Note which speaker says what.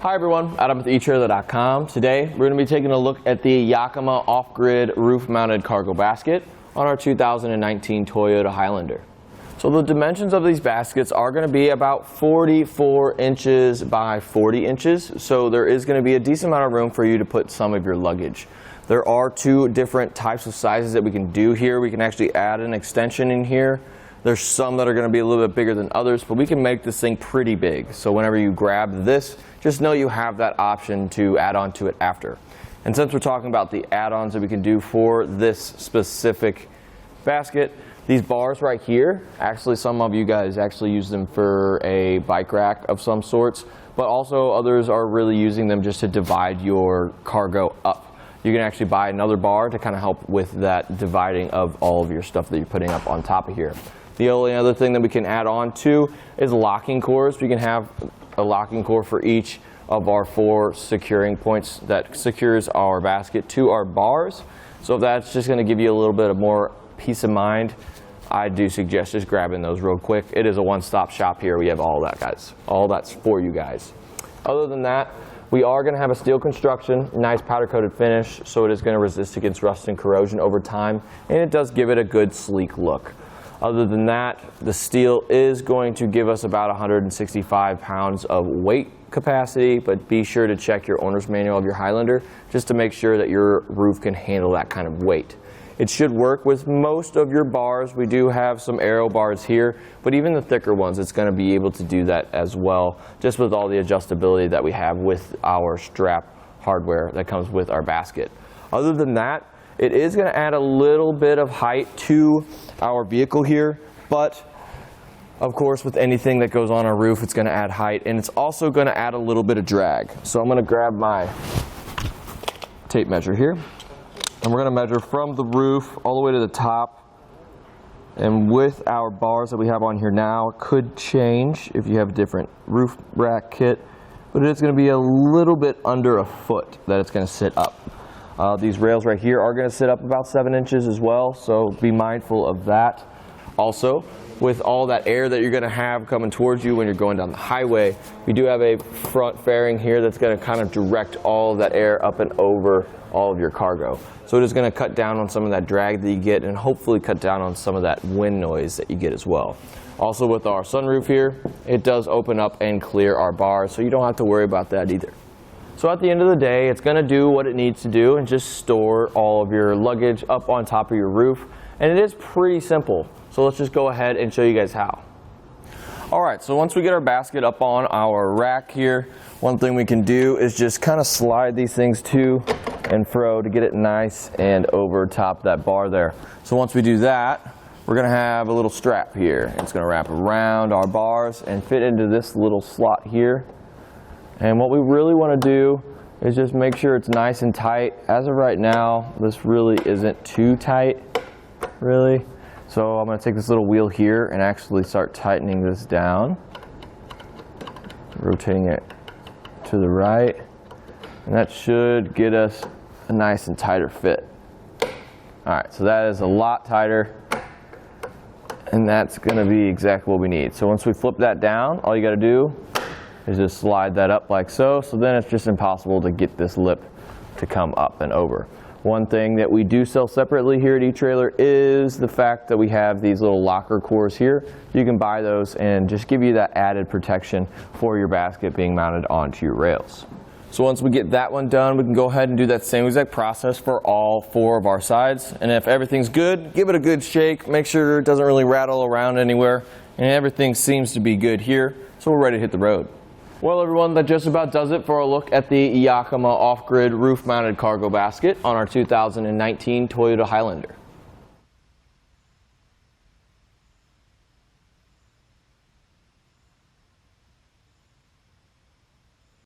Speaker 1: Hi everyone, Adam with etrailer.com. Today we're going to be taking a look at the Yakima OffGrid roof-mounted cargo basket on our 2019 Toyota Highlander. So the dimensions of these baskets are going to be about 44 inches by 40 inches, so there is going to be a decent amount of room for you to put some of your luggage. There are two different types of sizes that we can do here. We can actually add an extension in here. There's some that are going to be a little bit bigger than others, but we can make this thing pretty big. So whenever you grab this, just know you have that option to add on to it after. And since we're talking about the add-ons that we can do for this specific basket, these bars right here, actually some of you guys actually use them for a bike rack of some sorts, but also others are really using them just to divide your cargo up. You can actually buy another bar to kind of help with that dividing of all of your stuff that you're putting up on top of here. The only other thing that we can add on to is locking cores. We can have a locking core for each of our 4 securing points that secures our basket to our bars. So if that's just going to give you a little bit of more peace of mind, I do suggest just grabbing those real quick. It is a one-stop shop here. We have all that, guys. All that's for you guys. Other than that, we are going to have a steel construction, nice powder-coated finish, so it is going to resist against rust and corrosion over time, and it does give it a good sleek look. Other than that, the steel is going to give us about 165 pounds of weight capacity, but be sure to check your owner's manual of your Highlander just to make sure that your roof can handle that kind of weight. It should work with most of your bars. We do have some aero bars here, but even the thicker ones, it's going to be able to do that as well, just with all the adjustability that we have with our strap hardware that comes with our basket. Other than that, it is going to add a little bit of height to our vehicle here, but of course with anything that goes on our roof, it's going to add height, and it's also going to add a little bit of drag. So I'm going to grab my tape measure here, and we're going to measure from the roof all the way to the top. And with our bars that we have on here now, it could change if you have a different roof rack kit, but it's going to be a little bit under a foot that it's going to sit up. These rails right here are going to sit up about 7 inches as well, so be mindful of that. Also, with all that air that you're going to have coming towards you when you're going down the highway, we do have a front fairing here that's going to kind of direct all of that air up and over all of your cargo. So it is going to cut down on some of that drag that you get and hopefully cut down on some of that wind noise that you get as well. Also with our sunroof here, it does open up and clear our bars, so you don't have to worry about that either. So at the end of the day, it's going to do what it needs to do and just store all of your luggage up on top of your roof. And it is pretty simple. So let's just go ahead and show you guys how. Alright, so once we get our basket up on our rack here, one thing we can do is just kind of slide these things to and fro to get it nice and over top that bar there. So once we do that, we're going to have a little strap here. It's going to wrap around our bars and fit into this little slot here. And what we really want to do is just make sure it's nice and tight. As of right now, this really isn't too tight, really. So I'm going to take this little wheel here and actually start tightening this down, rotating it to the right, and that should get us a nice and tighter fit. Alright, so that is a lot tighter, and that's going to be exactly what we need. So once we flip that down, all you got to do is just slide that up like so. So then it's just impossible to get this lip to come up and over. One thing that we do sell separately here at eTrailer is the fact that we have these little locker cores here. You can buy those and just give you that added protection for your basket being mounted onto your rails. So once we get that one done, we can go ahead and do that same exact process for all 4 of our sides. And if everything's good, give it a good shake. Make sure it doesn't really rattle around anywhere. And everything seems to be good here. So we're ready to hit the road. Well everyone, that just about does it for a look at the Yakima OffGrid roof-mounted cargo basket on our 2019 Toyota Highlander.